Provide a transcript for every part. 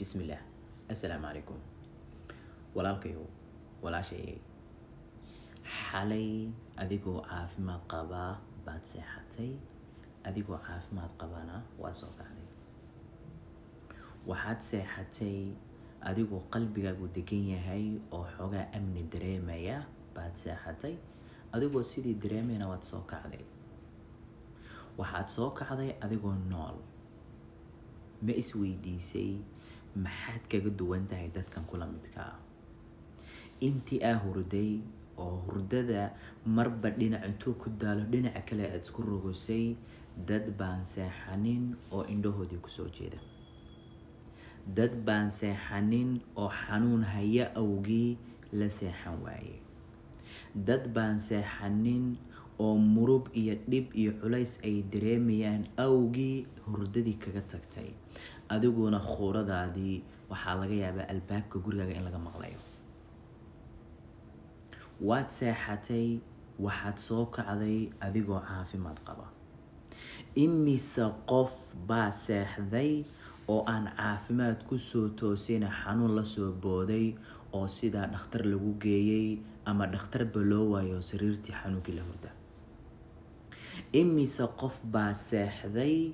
بسم الله. السلام عليكم. walaalkayow walaashayay xalay adigoo caafimaad qaba baad seexatay, adigoo caafimaad qabana waa soo kacday. waxaad seexatay adigoo qalbigaagu degan yahay oo xoogaa amni dareemaya baad seexatay, adigoo sidii dareemayna waad soo kacday. waxaad soo kacday adigoo nool. ma isweydiisay maxaad kaga duwan tahay dadkan kula midka ah? intii aa hurday oo hurdada marba dhinac intuu ku daalo dhinaca kale aad isku rogosay, dad baan seexanin oo indhahoodii kusoo jeeda. dad baan seexanin oo xanuun haya awgii la seexan waaye. dad baan seexanin oo murug iyo dhib iyo culays ay dareemayaan awgii hurdadii kaga tagtay. adiguna khuuradaadii waxaa laga yaabaa albaabka gurigaaga in laga maqlayo. waad seexatay, waxaad soo kacday adigoo caafimaad qaba. imise qof baa seexday oo aan caafimaad kusoo toosina xanuun lasoo booday oo sidaa dhakhtar lagu geeyey ama dhakhtarba loo waayo sariirtii xanuunkii la hurda. imise qof baa seexday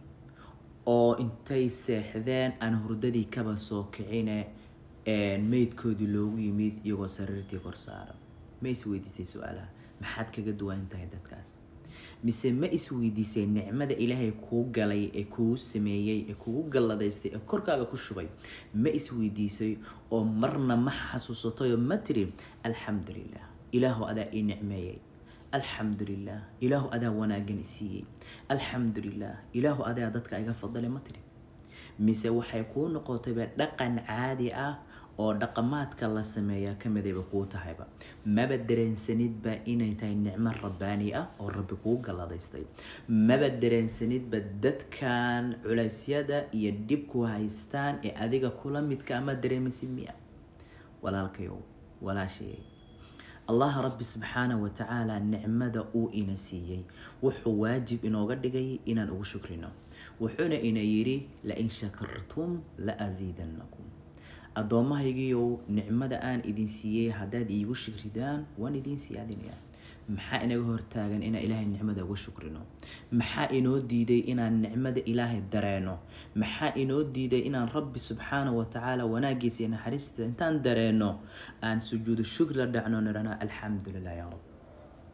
oo intay seexdeen aan hurdadii kaba soo kicine meydkoodii loogu yimid iyagoo sariirtii kor saaran. ma isweydiisay su-aalaha maxaad kaga duwan tahay dadkaas? mise ma isweydiisay nicmada ilaahay kuu galay ee kuu sameeyey ee kugu galladaystay ee korkaaga ku shubay? ma isweydiisay oo marna ma xasuusatay oo ma tiri alxamdulilah ilaahu adaa ii nicmeeyey, alxamdulilah ilaahu adaa wanaagan isiiyey, alxamdulilah ilaahu adaa dadka iga fadalay ma tiri? mise waxay kuu noqotayba dhaqan caadi ah oo dhaqamaadka la sameeya kamidayba kuu tahayba? maba dareensanidba inay tahay nicmo rabbaani ah oo rabbi kuu galladaystay. maba dareensanidba dadkan culeysyada iyo dhibku haystaan ee adiga kula midka ama dareemaysid miya? walaalkayow walaashayay, allah rabbi subxaanahu watacaala nicmada uu ina siiyey wuxuu waajib inooga dhigay inaan ugu shukrino. wuxuuna ina yidhi lain shakartum la asiidannakum. addoommahaygiiyow nicmada aan idin siiyey haddaad iigu shukridaan waan idin siyaadinayaa. maxaa inaga hortaagan inaan ilaahay nicmada uga shukrino? maxaa inoo diiday inaan nicmada ilaahay dareeno? maxaa inoo diiday inaan rabbi subxaanahu watacaala wanaagiisa iyo naxariista intaan dareeno aan sujuudu shukri la dhacno nirana alxamdulilah yaa rab.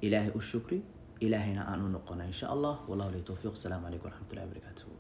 ilaahay u shukri, ilaahayna aan u noqono insha allah. wallahu li tawfiiq. asalaamu calaykum waraxmatullahi wabarakaatuh.